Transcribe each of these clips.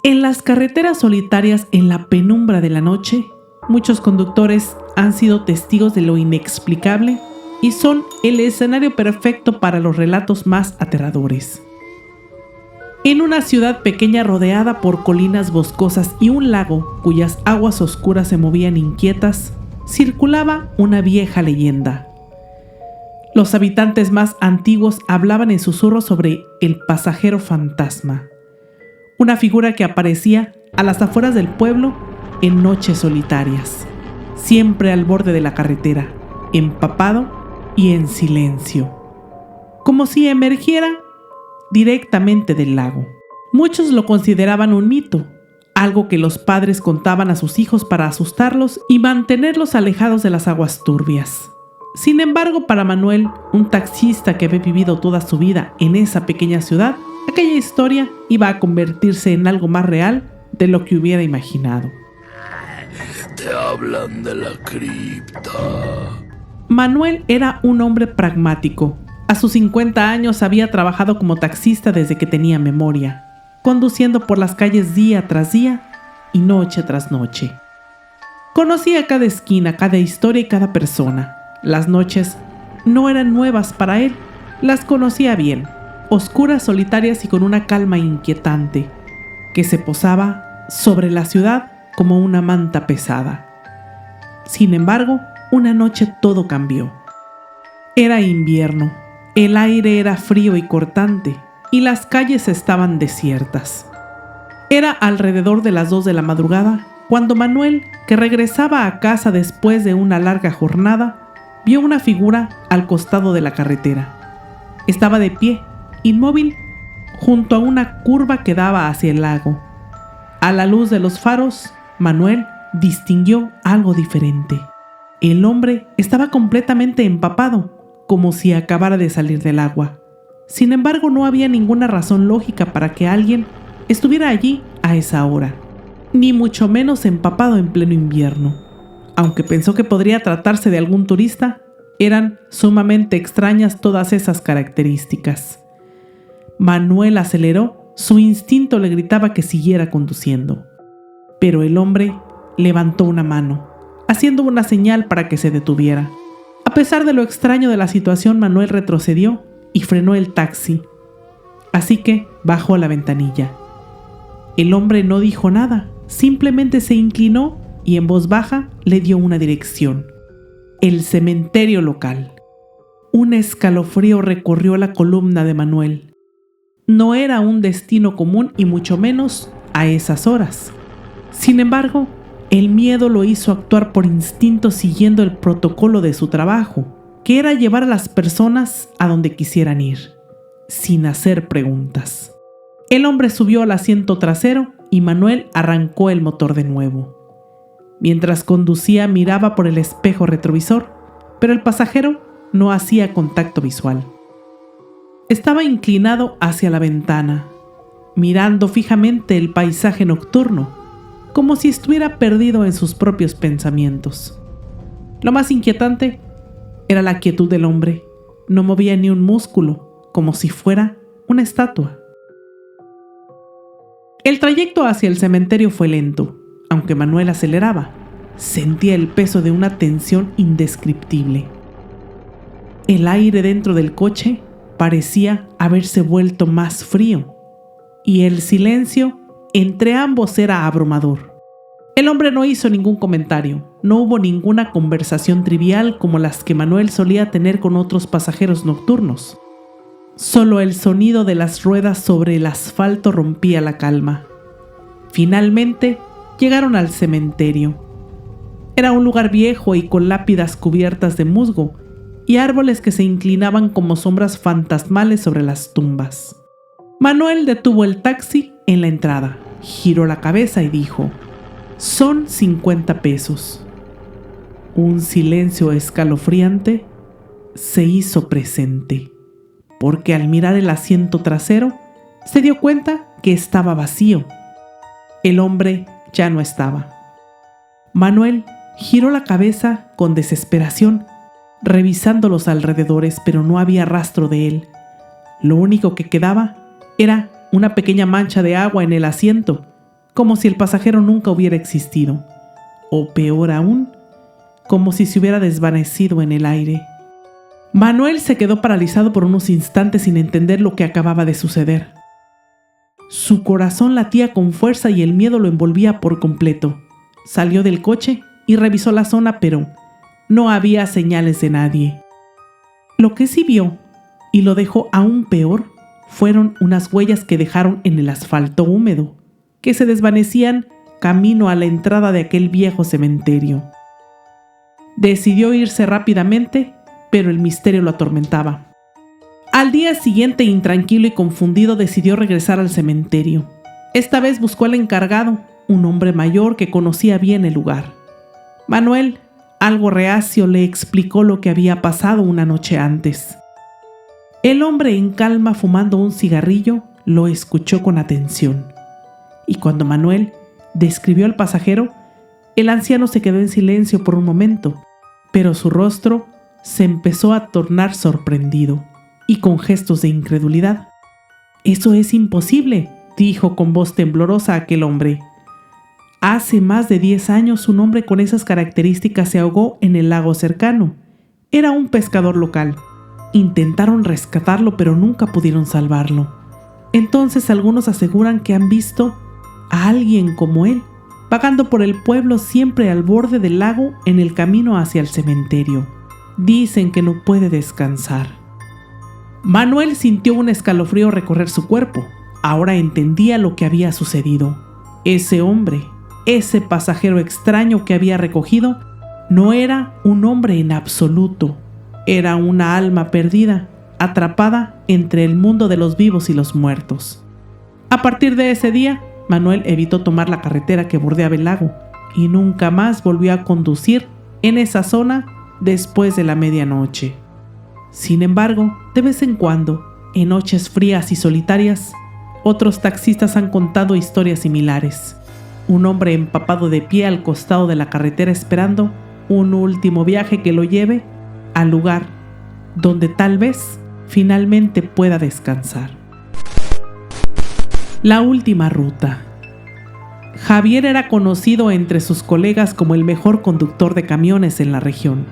En las carreteras solitarias en la penumbra de la noche, muchos conductores han sido testigos de lo inexplicable y son el escenario perfecto para los relatos más aterradores. En una ciudad pequeña rodeada por colinas boscosas y un lago cuyas aguas oscuras se movían inquietas, circulaba una vieja leyenda. Los habitantes más antiguos hablaban en susurros sobre el pasajero fantasma, una figura que aparecía a las afueras del pueblo en noches solitarias, siempre al borde de la carretera, empapado y en silencio, como si emergiera directamente del lago. Muchos lo consideraban un mito, algo que los padres contaban a sus hijos para asustarlos y mantenerlos alejados de las aguas turbias. Sin embargo, para Manuel, un taxista que había vivido toda su vida en esa pequeña ciudad, aquella historia iba a convertirse en algo más real de lo que hubiera imaginado. Te hablan de la cripta. Manuel era un hombre pragmático. A sus 50 años había trabajado como taxista desde que tenía memoria, conduciendo por las calles día tras día y noche tras noche. Conocía cada esquina, cada historia y cada persona. Las noches no eran nuevas para él, las conocía bien, oscuras, solitarias y con una calma inquietante, que se posaba sobre la ciudad como una manta pesada. Sin embargo, una noche todo cambió. Era invierno, el aire era frío y cortante, y las calles estaban desiertas. Era alrededor de las 2 de la madrugada cuando Manuel, que regresaba a casa después de una larga jornada, vio una figura al costado de la carretera. Estaba de pie, inmóvil, junto a una curva que daba hacia el lago. A la luz de los faros, Manuel distinguió algo diferente. El hombre estaba completamente empapado, como si acabara de salir del agua. Sin embargo, no había ninguna razón lógica para que alguien estuviera allí a esa hora, ni mucho menos empapado en pleno invierno. Aunque pensó que podría tratarse de algún turista, eran sumamente extrañas todas esas características. Manuel aceleró, su instinto le gritaba que siguiera conduciendo. Pero el hombre levantó una mano, haciendo una señal para que se detuviera. A pesar de lo extraño de la situación, Manuel retrocedió y frenó el taxi. Así que bajó la ventanilla. El hombre no dijo nada, simplemente se inclinó y en voz baja le dio una dirección: el cementerio local. Un escalofrío recorrió la columna de Manuel. No era un destino común y mucho menos a esas horas. Sin embargo, el miedo lo hizo actuar por instinto siguiendo el protocolo de su trabajo, que era llevar a las personas a donde quisieran ir, sin hacer preguntas. El hombre subió al asiento trasero y Manuel arrancó el motor de nuevo. Mientras conducía miraba por el espejo retrovisor, pero el pasajero no hacía contacto visual. Estaba inclinado hacia la ventana, mirando fijamente el paisaje nocturno, como si estuviera perdido en sus propios pensamientos. Lo más inquietante era la quietud del hombre. No movía ni un músculo, como si fuera una estatua. El trayecto hacia el cementerio fue lento. Aunque Manuel aceleraba, sentía el peso de una tensión indescriptible. El aire dentro del coche parecía haberse vuelto más frío, y el silencio entre ambos era abrumador. El hombre no hizo ningún comentario, no hubo ninguna conversación trivial como las que Manuel solía tener con otros pasajeros nocturnos. Solo el sonido de las ruedas sobre el asfalto rompía la calma. Finalmente, llegaron al cementerio. Era un lugar viejo y con lápidas cubiertas de musgo y árboles que se inclinaban como sombras fantasmales sobre las tumbas. Manuel detuvo el taxi en la entrada, giró la cabeza y dijo: «Son 50 pesos». Un silencio escalofriante se hizo presente, porque al mirar el asiento trasero se dio cuenta que estaba vacío. El hombre ya no estaba. Manuel giró la cabeza con desesperación, revisando los alrededores, pero no había rastro de él. Lo único que quedaba era una pequeña mancha de agua en el asiento como si el pasajero nunca hubiera existido, o peor aún, como si se hubiera desvanecido en el aire. Manuel se quedó paralizado por unos instantes sin entender lo que acababa de suceder. Su corazón latía con fuerza y el miedo lo envolvía por completo. Salió del coche y revisó la zona, pero no había señales de nadie. Lo que sí vio, y lo dejó aún peor, fueron unas huellas que dejaron en el asfalto húmedo, que se desvanecían camino a la entrada de aquel viejo cementerio. Decidió irse rápidamente, pero el misterio lo atormentaba. Al día siguiente, intranquilo y confundido, decidió regresar al cementerio. Esta vez buscó al encargado, un hombre mayor que conocía bien el lugar. Manuel, algo reacio, le explicó lo que había pasado una noche antes. El hombre, en calma, fumando un cigarrillo, lo escuchó con atención. Y cuando Manuel describió al pasajero, el anciano se quedó en silencio por un momento, pero su rostro se empezó a tornar sorprendido y con gestos de incredulidad. «Eso es imposible», dijo con voz temblorosa aquel hombre. «Hace más de 10 años un hombre con esas características se ahogó en el lago cercano. Era un pescador local. Intentaron rescatarlo, pero nunca pudieron salvarlo. Entonces algunos aseguran que han visto a alguien como él, vagando por el pueblo siempre al borde del lago en el camino hacia el cementerio. Dicen que no puede descansar». Manuel sintió un escalofrío recorrer su cuerpo. Ahora entendía lo que había sucedido. Ese hombre, ese pasajero extraño que había recogido, no era un hombre en absoluto. Era una alma perdida, atrapada entre el mundo de los vivos y los muertos. A partir de ese día, Manuel evitó tomar la carretera que bordeaba el lago y nunca más volvió a conducir en esa zona después de la medianoche. Sin embargo, de vez en cuando, en noches frías y solitarias, otros taxistas han contado historias similares. Un hombre empapado de pie al costado de la carretera esperando un último viaje que lo lleve al lugar donde tal vez finalmente pueda descansar. La última ruta. Javier era conocido entre sus colegas como el mejor conductor de camiones en la región.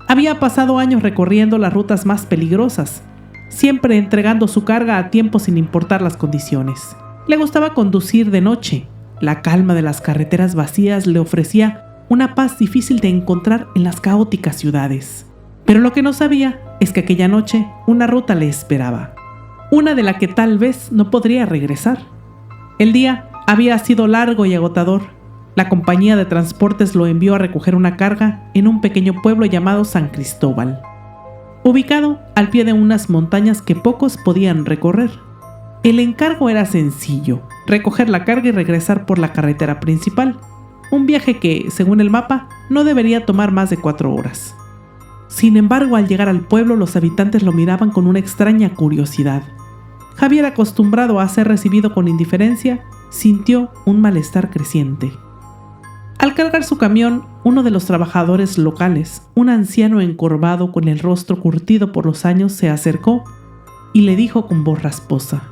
Había pasado años recorriendo las rutas más peligrosas, siempre entregando su carga a tiempo sin importar las condiciones. Le gustaba conducir de noche. La calma de las carreteras vacías le ofrecía una paz difícil de encontrar en las caóticas ciudades. Pero lo que no sabía es que aquella noche una ruta le esperaba, una de la que tal vez no podría regresar. El día había sido largo y agotador. La compañía de transportes lo envió a recoger una carga en un pequeño pueblo llamado San Cristóbal, ubicado al pie de unas montañas que pocos podían recorrer. El encargo era sencillo: recoger la carga y regresar por la carretera principal, un viaje que, según el mapa, no debería tomar más de 4 horas. Sin embargo, al llegar al pueblo, los habitantes lo miraban con una extraña curiosidad. Javier, acostumbrado a ser recibido con indiferencia, sintió un malestar creciente. Al cargar su camión, uno de los trabajadores locales, un anciano encorvado con el rostro curtido por los años, se acercó y le dijo con voz rasposa: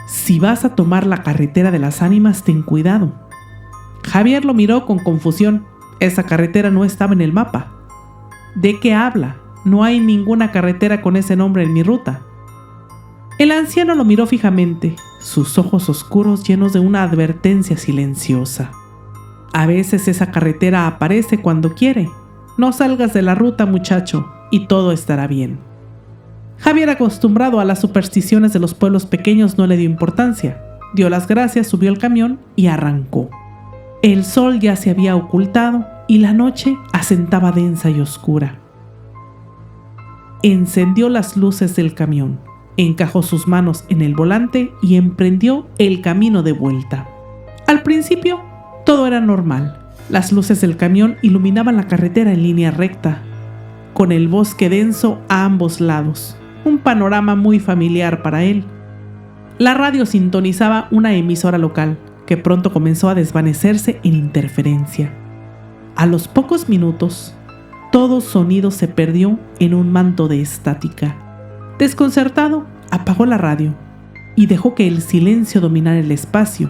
«Si vas a tomar la carretera de las ánimas, ten cuidado». Javier lo miró con confusión. Esa carretera no estaba en el mapa. «¿De qué habla? No hay ninguna carretera con ese nombre en mi ruta». El anciano lo miró fijamente, sus ojos oscuros llenos de una advertencia silenciosa. «A veces esa carretera aparece cuando quiere. No salgas de la ruta, muchacho, y todo estará bien». Javier, acostumbrado a las supersticiones de los pueblos pequeños, no le dio importancia. Dio las gracias, subió al camión y arrancó. El sol ya se había ocultado y la noche asentaba densa y oscura. Encendió las luces del camión, encajó sus manos en el volante y emprendió el camino de vuelta. Al principio, todo era normal. Las luces del camión iluminaban la carretera en línea recta, con el bosque denso a ambos lados, un panorama muy familiar para él. La radio sintonizaba una emisora local, que pronto comenzó a desvanecerse en interferencia. A los pocos minutos, todo sonido se perdió en un manto de estática. Desconcertado, apagó la radio y dejó que el silencio dominara el espacio.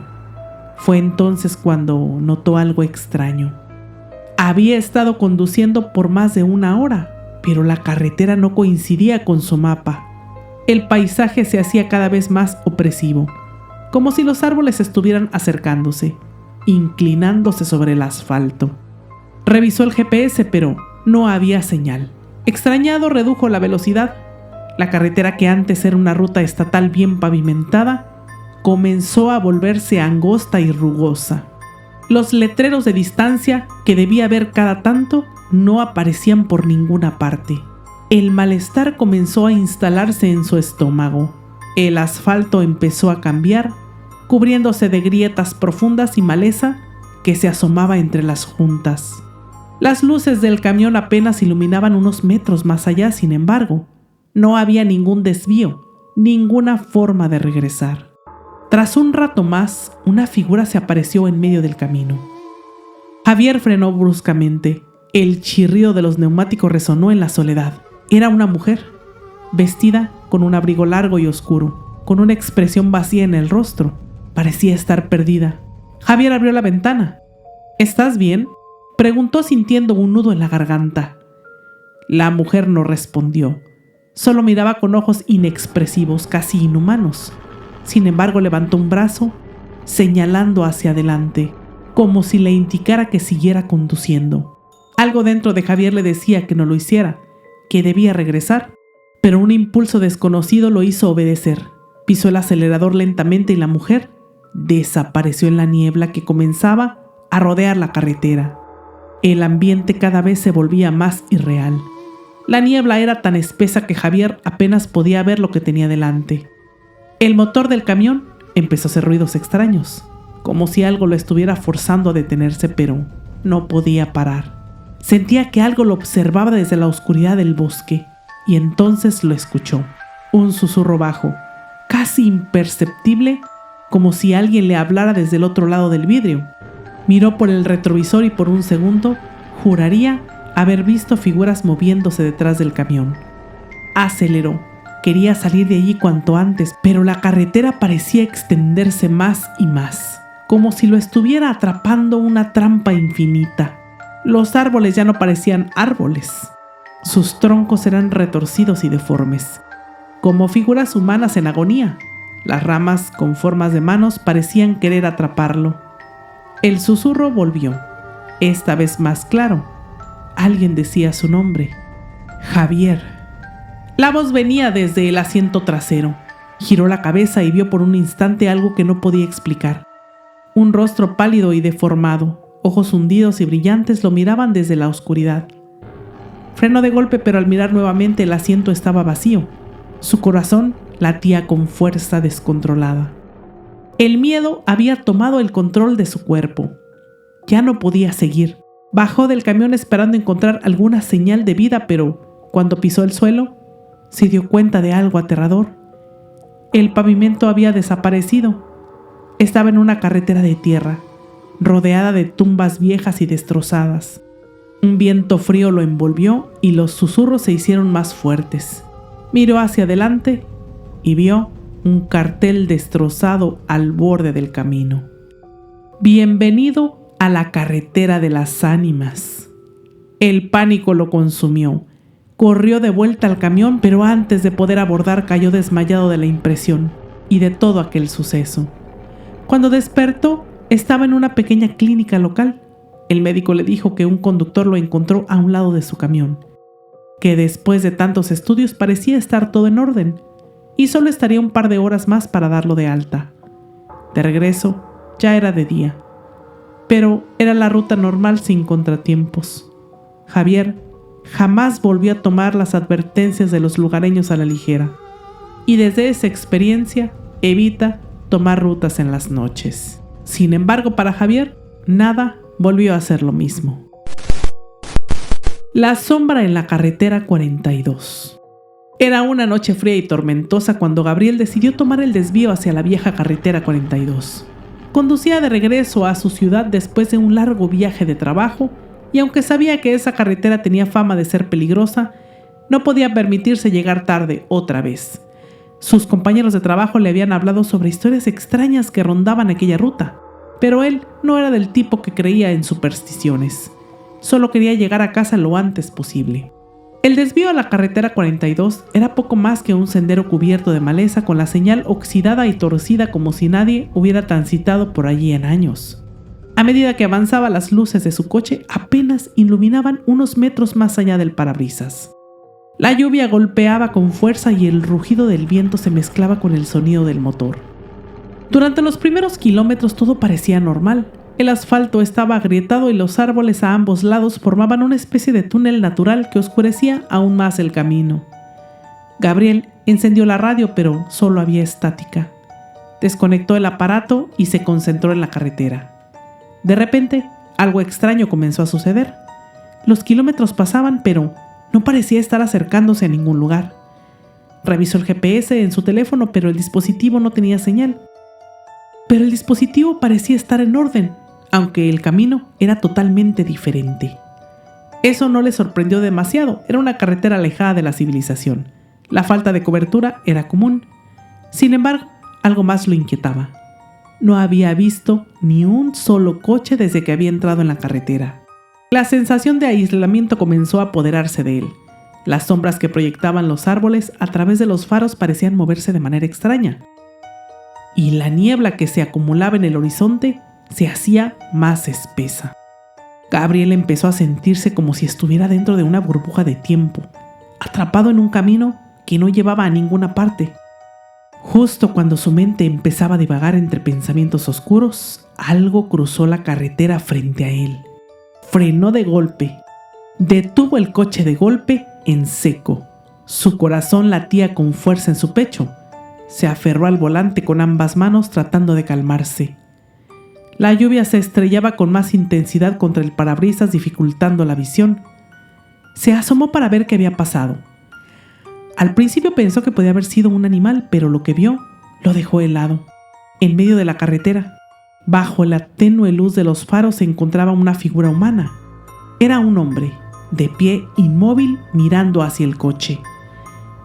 Fue entonces cuando notó algo extraño. Había estado conduciendo por más de 1 hora, pero la carretera no coincidía con su mapa. El paisaje se hacía cada vez más opresivo, como si los árboles estuvieran acercándose, inclinándose sobre el asfalto. Revisó el GPS, pero no había señal. Extrañado, redujo la velocidad. La carretera, que antes era una ruta estatal bien pavimentada, comenzó a volverse angosta y rugosa. Los letreros de distancia, que debía ver cada tanto, no aparecían por ninguna parte. El malestar comenzó a instalarse en su estómago. El asfalto empezó a cambiar, cubriéndose de grietas profundas y maleza que se asomaba entre las juntas. Las luces del camión apenas iluminaban unos metros más allá, sin embargo, no había ningún desvío, ninguna forma de regresar. Tras un rato más, una figura se apareció en medio del camino. Javier frenó bruscamente. El chirrido de los neumáticos resonó en la soledad. Era una mujer, vestida con un abrigo largo y oscuro, con una expresión vacía en el rostro. Parecía estar perdida. Javier abrió la ventana. ¿Estás bien?, preguntó sintiendo un nudo en la garganta. La mujer no respondió. Solo miraba con ojos inexpresivos, casi inhumanos. Sin embargo, levantó un brazo, señalando hacia adelante, como si le indicara que siguiera conduciendo. Algo dentro de Javier le decía que no lo hiciera, que debía regresar, pero un impulso desconocido lo hizo obedecer. Pisó el acelerador lentamente y la mujer desapareció en la niebla que comenzaba a rodear la carretera. El ambiente cada vez se volvía más irreal. La niebla era tan espesa que Javier apenas podía ver lo que tenía delante. El motor del camión empezó a hacer ruidos extraños, como si algo lo estuviera forzando a detenerse, pero no podía parar. Sentía que algo lo observaba desde la oscuridad del bosque, y entonces lo escuchó. Un susurro bajo, casi imperceptible, como si alguien le hablara desde el otro lado del vidrio. Miró por el retrovisor y por un segundo juraría haber visto figuras moviéndose detrás del camión. Aceleró. Quería salir de allí cuanto antes, pero la carretera parecía extenderse más y más, como si lo estuviera atrapando una trampa infinita. Los árboles ya no parecían árboles. Sus troncos eran retorcidos y deformes, como figuras humanas en agonía. Las ramas con formas de manos parecían querer atraparlo. El susurro volvió, esta vez más claro. Alguien decía su nombre: Javier. La voz venía desde el asiento trasero. Giró la cabeza y vio por un instante algo que no podía explicar. Un rostro pálido y deformado, ojos hundidos y brillantes lo miraban desde la oscuridad. Frenó de golpe, pero al mirar nuevamente el asiento estaba vacío. Su corazón latía con fuerza descontrolada. El miedo había tomado el control de su cuerpo. Ya no podía seguir. Bajó del camión esperando encontrar alguna señal de vida, pero cuando pisó el suelo, se dio cuenta de algo aterrador. El pavimento había desaparecido. Estaba en una carretera de tierra, rodeada de tumbas viejas y destrozadas. Un viento frío lo envolvió y los susurros se hicieron más fuertes. Miró hacia adelante y vio un cartel destrozado al borde del camino. Bienvenido a la carretera de las ánimas. El pánico lo consumió. Corrió de vuelta al camión, pero antes de poder abordar cayó desmayado de la impresión y de todo aquel suceso. Cuando despertó, estaba en una pequeña clínica local. El médico le dijo que un conductor lo encontró a un lado de su camión, que después de tantos estudios parecía estar todo en orden y solo estaría un par de horas más para darlo de alta. De regreso, ya era de día, pero era la ruta normal sin contratiempos. Javier jamás volvió a tomar las advertencias de los lugareños a la ligera, y desde esa experiencia evita tomar rutas en las noches. Sin embargo, para Javier, nada volvió a ser lo mismo. La sombra en la carretera 42. Era una noche fría y tormentosa cuando Gabriel decidió tomar el desvío hacia la vieja carretera 42. Conducía de regreso a su ciudad después de un largo viaje de trabajo, y aunque sabía que esa carretera tenía fama de ser peligrosa, no podía permitirse llegar tarde otra vez. Sus compañeros de trabajo le habían hablado sobre historias extrañas que rondaban aquella ruta. Pero él no era del tipo que creía en supersticiones. Solo quería llegar a casa lo antes posible. El desvío a la carretera 42 era poco más que un sendero cubierto de maleza con la señal oxidada y torcida como si nadie hubiera transitado por allí en años. A medida que avanzaba, las luces de su coche apenas iluminaban unos metros más allá del parabrisas. La lluvia golpeaba con fuerza y el rugido del viento se mezclaba con el sonido del motor. Durante los primeros kilómetros todo parecía normal. El asfalto estaba agrietado y los árboles a ambos lados formaban una especie de túnel natural que oscurecía aún más el camino. Gabriel encendió la radio, pero solo había estática. Desconectó el aparato y se concentró en la carretera. De repente, algo extraño comenzó a suceder. Los kilómetros pasaban, pero no parecía estar acercándose a ningún lugar. Revisó el GPS en su teléfono, pero el dispositivo no tenía señal. Pero el dispositivo parecía estar en orden, aunque el camino era totalmente diferente. Eso no le sorprendió demasiado, era una carretera alejada de la civilización. La falta de cobertura era común. Sin embargo, algo más lo inquietaba. No había visto ni un solo coche desde que había entrado en la carretera. La sensación de aislamiento comenzó a apoderarse de él. Las sombras que proyectaban los árboles a través de los faros parecían moverse de manera extraña. Y la niebla que se acumulaba en el horizonte se hacía más espesa. Gabriel empezó a sentirse como si estuviera dentro de una burbuja de tiempo, atrapado en un camino que no llevaba a ninguna parte. Justo cuando su mente empezaba a divagar entre pensamientos oscuros, algo cruzó la carretera frente a él. Frenó de golpe. Detuvo el coche de golpe en seco. Su corazón latía con fuerza en su pecho. Se aferró al volante con ambas manos tratando de calmarse. La lluvia se estrellaba con más intensidad contra el parabrisas, dificultando la visión. Se asomó para ver qué había pasado. Al principio pensó que podía haber sido un animal, pero lo que vio lo dejó helado. En medio de la carretera, bajo la tenue luz de los faros, se encontraba una figura humana. Era un hombre, de pie inmóvil mirando hacia el coche.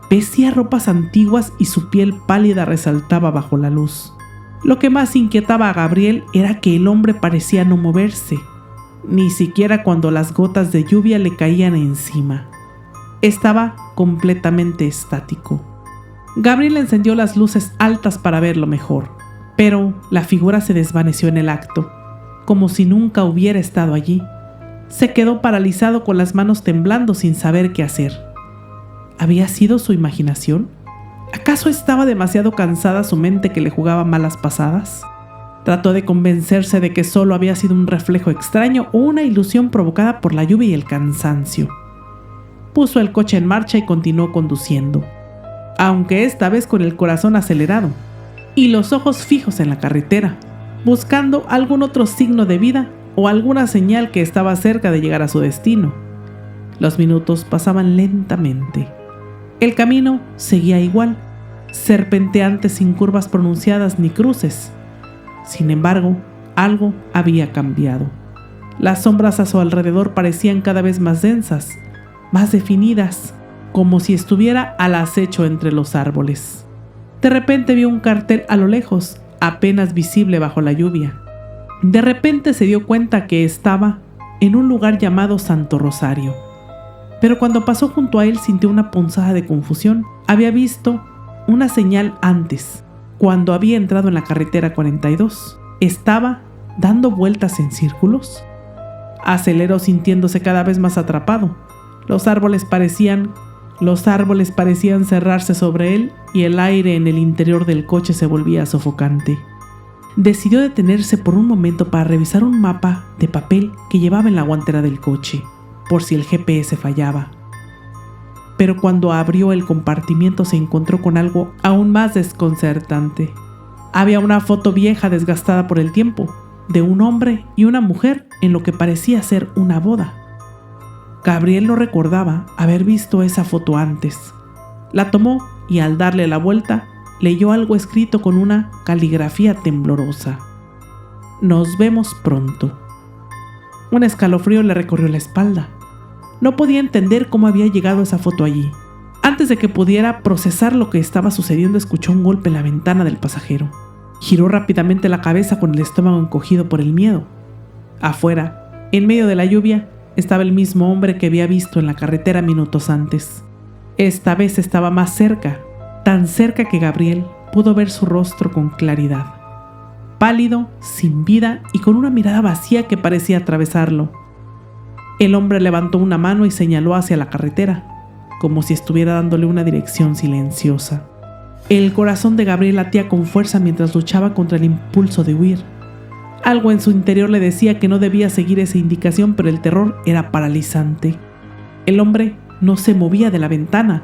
Vestía ropas antiguas y su piel pálida resaltaba bajo la luz. Lo que más inquietaba a Gabriel era que el hombre parecía no moverse, ni siquiera cuando las gotas de lluvia le caían encima. Estaba completamente estático. Gabriel encendió las luces altas para verlo mejor, pero la figura se desvaneció en el acto, como si nunca hubiera estado allí. Se quedó paralizado con las manos temblando sin saber qué hacer. ¿Había sido su imaginación? ¿Acaso estaba demasiado cansada su mente que le jugaba malas pasadas? Trató de convencerse de que solo había sido un reflejo extraño o una ilusión provocada por la lluvia y el cansancio. Puso el coche en marcha y continuó conduciendo, aunque esta vez con el corazón acelerado y los ojos fijos en la carretera, buscando algún otro signo de vida o alguna señal que estaba cerca de llegar a su destino. Los minutos pasaban lentamente. El camino seguía igual, serpenteante sin curvas pronunciadas ni cruces. Sin embargo, algo había cambiado. Las sombras a su alrededor parecían cada vez más densas, más definidas, como si estuviera al acecho entre los árboles. De repente vio un cartel a lo lejos, apenas visible bajo la lluvia. De repente se dio cuenta que estaba en un lugar llamado Santo Rosario. Pero cuando pasó junto a él sintió una punzada de confusión. Había visto una señal antes, cuando había entrado en la carretera 42. ¿Estaba dando vueltas en círculos? Aceleró sintiéndose cada vez más atrapado. Los árboles parecían cerrarse sobre él y el aire en el interior del coche se volvía sofocante. Decidió detenerse por un momento para revisar un mapa de papel que llevaba en la guantera del coche, por si el GPS fallaba. Pero cuando abrió el compartimiento se encontró con algo aún más desconcertante. Había una foto vieja desgastada por el tiempo, de un hombre y una mujer en lo que parecía ser una boda. Gabriel no recordaba haber visto esa foto antes. La tomó y al darle la vuelta, leyó algo escrito con una caligrafía temblorosa. Nos vemos pronto. Un escalofrío le recorrió la espalda. No podía entender cómo había llegado esa foto allí. Antes de que pudiera procesar lo que estaba sucediendo, escuchó un golpe en la ventana del pasajero. Giró rápidamente la cabeza con el estómago encogido por el miedo. Afuera, en medio de la lluvia, estaba el mismo hombre que había visto en la carretera minutos antes. Esta vez estaba más cerca, tan cerca que Gabriel pudo ver su rostro con claridad. Pálido, sin vida y con una mirada vacía que parecía atravesarlo. El hombre levantó una mano y señaló hacia la carretera, como si estuviera dándole una dirección silenciosa. El corazón de Gabriel latía con fuerza mientras luchaba contra el impulso de huir. Algo en su interior le decía que no debía seguir esa indicación, pero el terror era paralizante. El hombre no se movía de la ventana,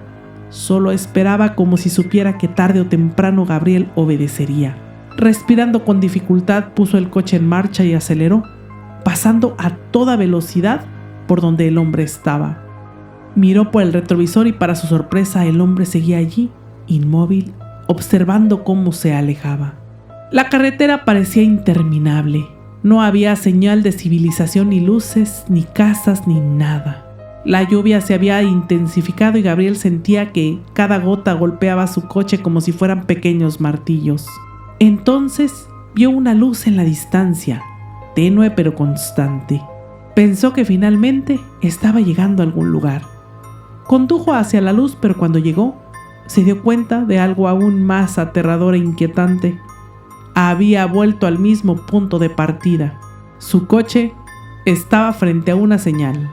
solo esperaba como si supiera que tarde o temprano Gabriel obedecería. Respirando con dificultad, puso el coche en marcha y aceleró, pasando a toda velocidad por donde el hombre estaba. Miró por el retrovisor y para su sorpresa el hombre seguía allí, inmóvil, observando cómo se alejaba. La carretera parecía interminable. No había señal de civilización, ni luces, ni casas, ni nada. La lluvia se había intensificado y Gabriel sentía que cada gota golpeaba su coche como si fueran pequeños martillos. Entonces vio una luz en la distancia, tenue pero constante. Pensó que finalmente estaba llegando a algún lugar. Condujo hacia la luz, pero cuando llegó, se dio cuenta de algo aún más aterrador e inquietante. Había vuelto al mismo punto de partida. Su coche estaba frente a una señal: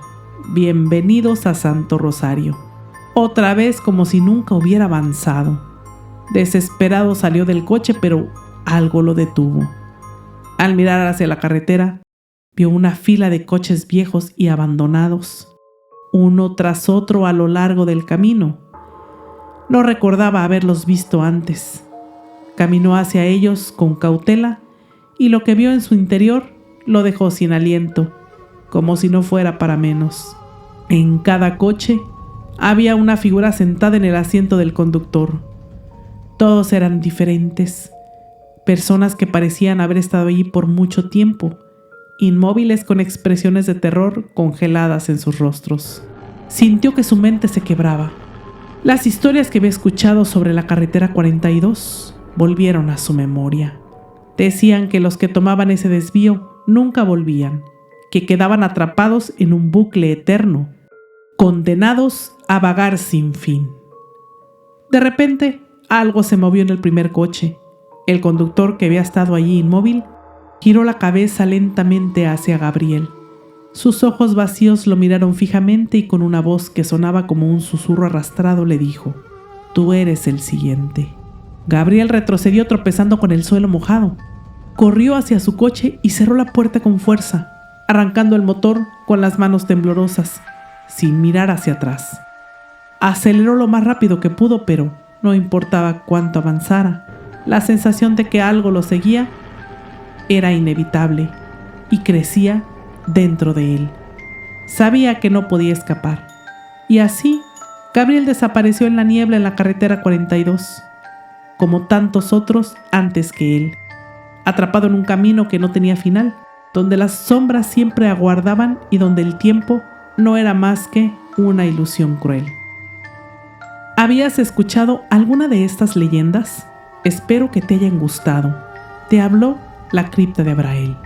bienvenidos a Santo Rosario. Otra vez, como si nunca hubiera avanzado. Desesperado salió del coche, pero algo lo detuvo. Al mirar hacia la carretera, vio una fila de coches viejos y abandonados, uno tras otro a lo largo del camino. No recordaba haberlos visto antes. Caminó hacia ellos con cautela y lo que vio en su interior lo dejó sin aliento, como si no fuera para menos. En cada coche había una figura sentada en el asiento del conductor. Todos eran diferentes, personas que parecían haber estado allí por mucho tiempo, inmóviles con expresiones de terror congeladas en sus rostros. Sintió que su mente se quebraba. Las historias que había escuchado sobre la carretera 42 volvieron a su memoria. Decían que los que tomaban ese desvío nunca volvían, que quedaban atrapados en un bucle eterno, condenados a vagar sin fin. De repente, algo se movió en el primer coche. El conductor, que había estado allí inmóvil, giró la cabeza lentamente hacia Gabriel. Sus ojos vacíos lo miraron fijamente y con una voz que sonaba como un susurro arrastrado le dijo: «Tú eres el siguiente». Gabriel retrocedió tropezando con el suelo mojado. Corrió hacia su coche y cerró la puerta con fuerza, arrancando el motor con las manos temblorosas, sin mirar hacia atrás. Aceleró lo más rápido que pudo, pero no importaba cuánto avanzara. La sensación de que algo lo seguía era inevitable y crecía dentro de él. Sabía que no podía escapar. Y así, Gabriel desapareció en la niebla en la carretera 42, como tantos otros antes que él, atrapado en un camino que no tenía final, donde las sombras siempre aguardaban y donde el tiempo no era más que una ilusión cruel. ¿Habías escuchado alguna de estas leyendas? Espero que te hayan gustado. Te habló la cripta de Abrael.